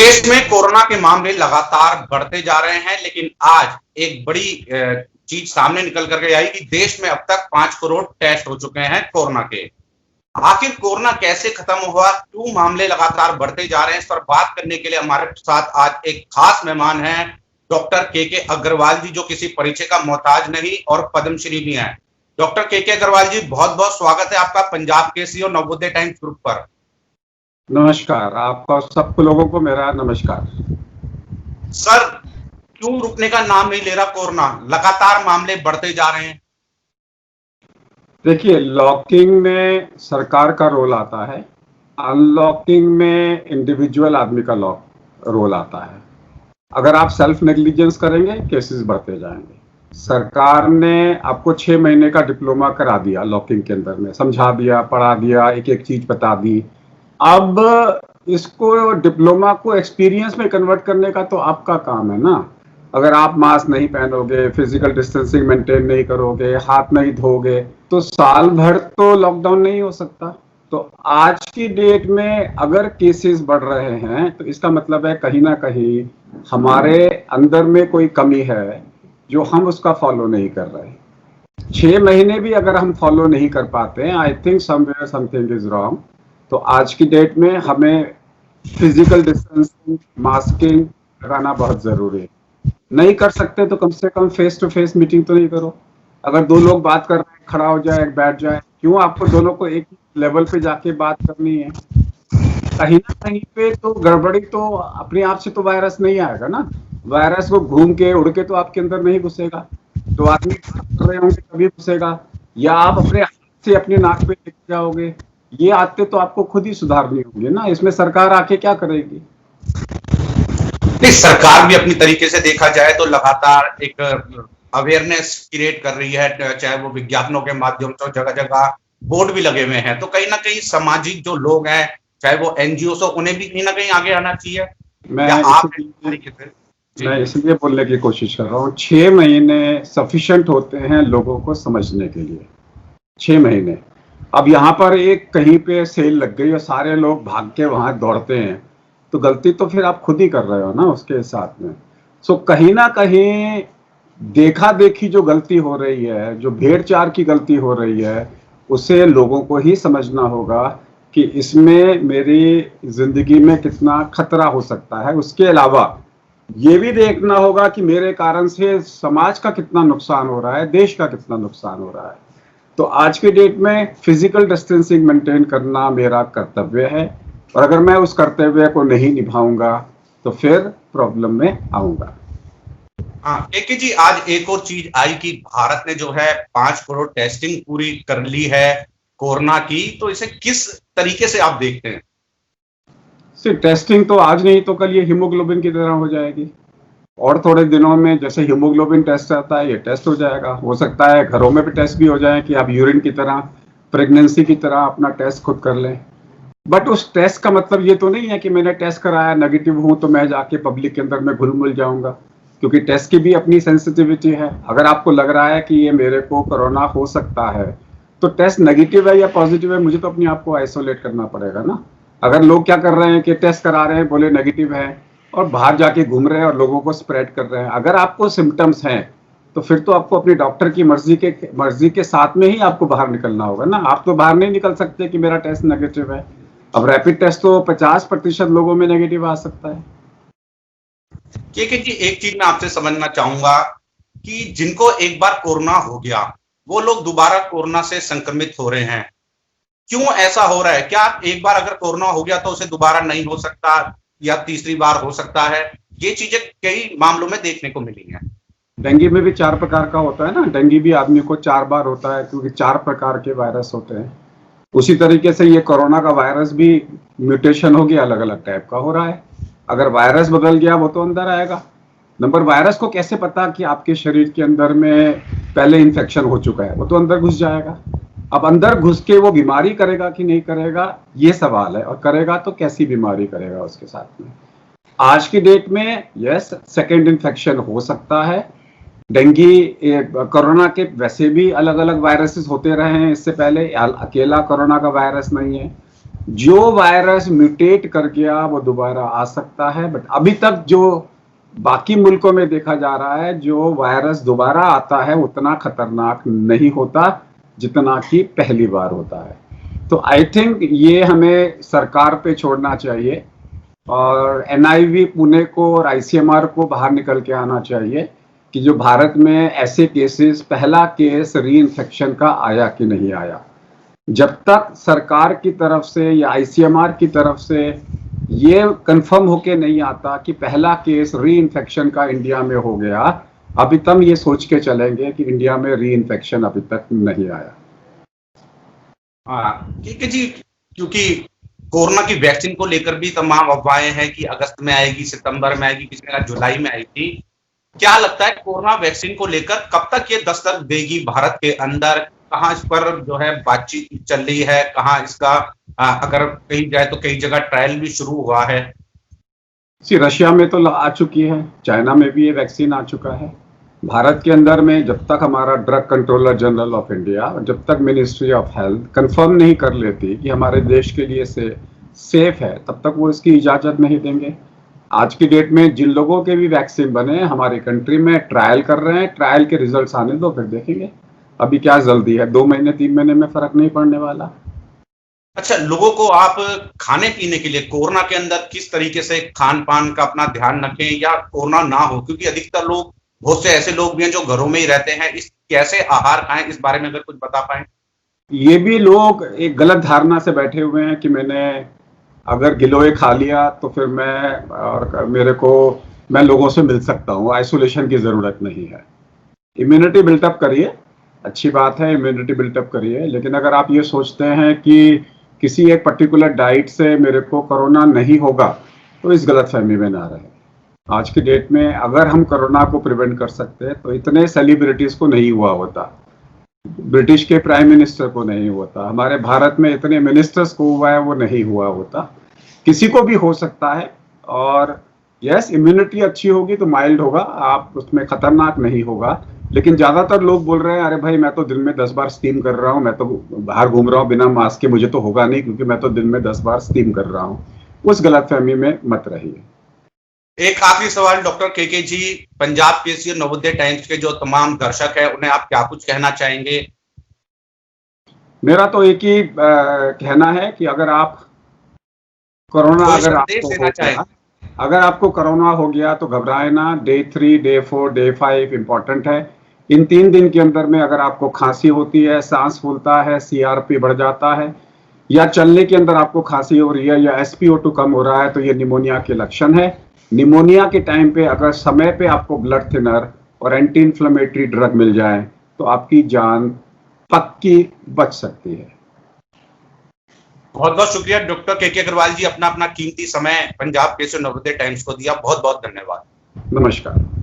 देश में कोरोना के मामले लगातार बढ़ते जा रहे हैं, लेकिन आज एक बड़ी चीज सामने निकल करके आई कि देश में अब तक 5 करोड़ टेस्ट हो चुके हैं कोरोना के। आखिर कोरोना कैसे खत्म हुआ, क्यों मामले लगातार बढ़ते जा रहे हैं, इस पर बात करने के लिए हमारे साथ आज एक खास मेहमान हैं, डॉक्टर के अग्रवाल जी, जो किसी परिचय का मोहताज नहीं और पद्मश्री भी हैं। डॉक्टर के अग्रवाल जी, बहुत बहुत स्वागत है आपका पंजाब केसरी और नवोदय टाइम्स ग्रुप पर। नमस्कार, आपका सब लोगों को मेरा नमस्कार। सर, क्यों रुकने का नाम नहीं ले रहा कोरोना, लगातार मामले बढ़ते जा रहे हैं? देखिए, लॉकिंग में सरकार का रोल आता है, अनलॉकिंग में इंडिविजुअल आदमी का रोल आता है। अगर आप सेल्फ नेग्लिजेंस करेंगे, केसेस बढ़ते जाएंगे। सरकार ने आपको 6 महीने का डिप्लोमा करा दिया, लॉकिंग के अंदर में समझा दिया, पढ़ा दिया, एक एक चीज बता दी। अब इसको डिप्लोमा को एक्सपीरियंस में कन्वर्ट करने का तो आपका काम है ना। अगर आप मास्क नहीं पहनोगे, फिजिकल डिस्टेंसिंग मेंटेन नहीं करोगे, हाथ नहीं धोगे, तो साल भर तो लॉकडाउन नहीं हो सकता। तो आज की डेट में अगर केसेस बढ़ रहे हैं तो इसका मतलब है कहीं ना कहीं हमारे अंदर में कोई कमी है जो हम उसका फॉलो नहीं कर रहे। 6 महीने भी अगर हम फॉलो नहीं कर पाते हैं, I think somewhere something is wrong. तो आज की डेट में हमें फिजिकल डिस्टेंसिंग, मास्किंग लगाना बहुत जरूरी है। नहीं कर सकते तो कम से कम फेस टू फेस मीटिंग तो नहीं करो। अगर 2 लोग बात कर रहे हैं, खड़ा हो जाए, बैठ जाए, क्यों आपको दोनों को एक लेवल पे जाके बात करनी है? कहीं ना कहीं पे तो गड़बड़ी तो अपने आप से तो वायरस नहीं आएगा ना। वायरस को घूम के उड़ के तो आपके अंदर नहीं घुसेगा। 2 आदमी बात कर रहे होंगे तभी घुसेगा, या आप अपने हाथ से अपने नाक पे लेके जाओगे। ये आदतें तो आपको खुद ही सुधारनी होंगी ना। इसमें सरकार आके क्या करेगी? नहीं, सरकार भी अपनी तरीके से देखा जाए तो लगातार एक अवेयरनेस क्रिएट कर रही है, चाहे वो विज्ञापनों के माध्यम से, जगह जगह बोर्ड भी लगे हुए हैं। तो कहीं ना कहीं सामाजिक जो लोग हैं, चाहे वो एनजीओ हो, उन्हें भी कहीं ना कहीं आगे आना चाहिए। मैं इसलिए बोलने की कोशिश कर रहा हूँ, 6 महीने सफिशिएंट होते हैं लोगों को समझने के लिए। 6 महीने। अब यहाँ पर एक कहीं पे सेल लग गई और सारे लोग भाग के वहां दौड़ते हैं, तो गलती तो फिर आप खुद ही कर रहे हो ना उसके साथ में। सो कहीं ना कहीं देखा देखी जो गलती हो रही है, जो भेड़ चाल की गलती हो रही है, उसे लोगों को ही समझना होगा कि इसमें मेरी जिंदगी में कितना खतरा हो सकता है। उसके अलावा ये भी देखना होगा कि मेरे कारण से समाज का कितना नुकसान हो रहा है, देश का कितना नुकसान हो रहा है। तो आज के डेट में फिजिकल डिस्टेंसिंग मेंटेन करना मेरा कर्तव्य है, और अगर मैं उस कर्तव्य को नहीं निभाऊंगा तो फिर प्रॉब्लम में आऊंगा। हाँ, के जी, आज एक और चीज आई कि भारत ने जो है 5 करोड़ टेस्टिंग पूरी कर ली है कोरोना की। तो इसे किस तरीके से आप देखते हैं? सिर्फ टेस्टिंग तो आज नहीं तो कल ये हीमोग्लोबिन की तरह हो जाएगी, और थोड़े दिनों में जैसे हीमोग्लोबिन टेस्ट आता है, ये टेस्ट हो जाएगा। हो सकता है घरों में भी टेस्ट भी हो जाए कि आप यूरिन की तरह, प्रेगनेंसी की तरह अपना टेस्ट खुद कर लें। बट उस टेस्ट का मतलब ये तो नहीं है कि मैंने टेस्ट कराया, नेगेटिव हूं तो मैं जाके पब्लिक के अंदर में घुल मिल जाऊंगा, क्योंकि टेस्ट की भी अपनी सेंसिटिविटी है। अगर आपको लग रहा है कि ये मेरे को कोरोना हो सकता है, तो टेस्ट नेगेटिव है या पॉजिटिव है, मुझे तो अपने आप को आइसोलेट करना पड़ेगा ना। अगर लोग क्या कर रहे हैं कि टेस्ट करा रहे हैं, बोले नेगेटिव है, और बाहर जाके घूम रहे हैं और लोगों को स्प्रेड कर रहे हैं। अगर आपको सिम्टम्स हैं तो फिर तो आपको अपने डॉक्टर की मर्जी के साथ में ही आपको बाहर निकलना होगा ना। आप तो बाहर नहीं निकल सकते कि मेरा टेस्ट नेगेटिव है। अब रैपिड टेस्ट तो 50% लोगों में नेगेटिव आ सकता है। ठीक है जी, एक चीज मैं आपसे समझना चाहूंगा कि जिनको एक बार कोरोना हो गया, वो लोग दोबारा कोरोना से संक्रमित हो रहे हैं। क्यों ऐसा हो रहा है? क्या एक बार अगर कोरोना हो गया तो उसे दोबारा नहीं हो सकता, या तीसरी बार हो सकता है? ये चीजें कई मामलों में देखने को मिली हैं। डेंगू में भी 4 प्रकार का होता है ना। डेंगू भी आदमी को 4 बार होता है, क्योंकि 4 प्रकार के वायरस होते हैं। उसी तरीके से ये कोरोना का वायरस भी म्यूटेशन हो गया, अलग अलग टाइप का हो रहा है। अगर वायरस बदल गया वो तो अंदर आएगा। नंबर वायरस को कैसे पता कि आपके शरीर के अंदर में पहले इन्फेक्शन हो चुका है? वो तो अंदर घुस जाएगा। अब अंदर घुस के वो बीमारी करेगा कि नहीं करेगा, ये सवाल है। और करेगा तो कैसी बीमारी करेगा उसके साथ में। आज की डेट में यस, सेकेंड इन्फेक्शन हो सकता है। डेंगू, कोरोना के वैसे भी अलग अलग वायरसेस होते रहे हैं इससे पहले, अकेला कोरोना का वायरस नहीं है। जो वायरस म्यूटेट कर गया वो दोबारा आ सकता है, बट अभी तक जो बाकी मुल्कों में देखा जा रहा है, जो वायरस दोबारा आता है उतना खतरनाक नहीं होता जितना कि पहली बार होता है। तो आई थिंक ये हमें सरकार पे छोड़ना चाहिए और एनआईवी पुणे को और आईसीएमआर को बाहर निकल के आना चाहिए कि जो भारत में ऐसे केसेस, पहला केस री इन्फेक्शन का आया कि नहीं आया। जब तक सरकार की तरफ से या आईसीएमआर की तरफ से ये कंफर्म होके नहीं आता कि पहला केस री इन्फेक्शन का इंडिया में हो गया, अभी तक ये सोच के चलेंगे कि इंडिया में री इन्फेक्शन अभी तक नहीं आया। ठीक है जी, क्योंकि कोरोना की वैक्सीन को लेकर भी तमाम अफवाहें हैं कि अगस्त में आएगी, सितंबर में आएगी, किसी ने कहा जुलाई में आएगी। क्या लगता है कोरोना वैक्सीन को लेकर कब तक ये दस्तक देगी भारत के अंदर? कहाँ इस पर जो है बातचीत चल रही है, कहाँ इसका अगर कहीं जाए तो कई जगह ट्रायल भी शुरू हुआ है? रशिया में तो आ चुकी है, चाइना में भी ये वैक्सीन आ चुका है। भारत के अंदर में जब तक हमारा drug controller general of India, जब तक मिनिस्ट्री ऑफ हेल्थ कंफर्म नहीं कर लेती कि हमारे देश के लिए सेफ है, तब तक वो इसकी इजाजत नहीं देंगे। आज की डेट में जिन लोगों के भी वैक्सीन बने हमारी कंट्री में ट्रायल कर रहे हैं, ट्रायल के रिजल्ट्स आने दो फिर देखेंगे। अभी क्या जल्दी है, 2 महीने 3 महीने में फर्क नहीं पड़ने वाला। अच्छा, लोगों को आप खाने पीने के लिए कोरोना के अंदर किस तरीके से खान पान का अपना ध्यान रखें या कोरोना ना हो, क्योंकि अधिकतर लोग, बहुत से ऐसे लोग भी हैं जो घरों में ही रहते हैं, इस कैसे आहार खाएं, इस बारे में अगर कुछ बता पाए। ये भी लोग एक गलत धारणा से बैठे हुए हैं कि मैंने अगर गिलोय खा लिया तो फिर मैं लोगों से मिल सकता हूँ, आइसोलेशन की जरूरत नहीं है। इम्यूनिटी बिल्टअप करिए, अच्छी बात है, इम्यूनिटी बिल्टअप करिए, लेकिन अगर आप ये सोचते हैं कि किसी एक पर्टिकुलर डाइट से मेरे को कोरोना नहीं होगा तो इस गलतफहमी में ना रहे। आज की डेट में अगर हम कोरोना को प्रिवेंट कर सकते हैं तो इतने सेलिब्रिटीज को नहीं हुआ होता, ब्रिटिश के प्राइम मिनिस्टर को नहीं होता, हमारे भारत में इतने मिनिस्टर्स को हुआ है वो नहीं हुआ होता, किसी को भी हो सकता है। और यस, इम्यूनिटी अच्छी होगी तो माइल्ड होगा, आप उसमें खतरनाक नहीं होगा। लेकिन ज्यादातर लोग बोल रहे हैं अरे भाई मैं तो दिन में 10 बार स्टीम कर रहा हूँ, मैं तो बाहर घूम रहा हूँ बिना मास्क के, मुझे तो होगा नहीं क्योंकि मैं तो दिन में 10 बार स्टीम कर रहा हूँ। उस गलतफहमी में मत रहिए। एक आखिरी सवाल डॉक्टर के जी, पंजाब केसरी और नवोदय टाइम्स के जो तमाम दर्शक है उन्हें आप क्या कुछ कहना चाहेंगे? मेरा तो एक ही कहना है कि अगर आप कोरोना अगर आपको कोरोना हो गया तो घबराए ना। डे 3, डे 4, डे 5 इंपॉर्टेंट है। इन 3 दिन के अंदर में अगर आपको खांसी होती है, सांस फूलता है, सीआरपी बढ़ जाता है या चलने के अंदर आपको खांसी हो रही है या SpO2 कम हो रहा है तो ये निमोनिया के लक्षण है। निमोनिया के टाइम पे अगर समय पे आपको ब्लड थिनर और एंटी इन्फ्लेमेटरी ड्रग मिल जाए तो आपकी जान पक्की बच सकती है। बहुत बहुत शुक्रिया डॉक्टर के अग्रवाल जी, अपना कीमती समय पंजाब केसरी नवोदय टाइम्स को दिया। बहुत बहुत धन्यवाद। नमस्कार।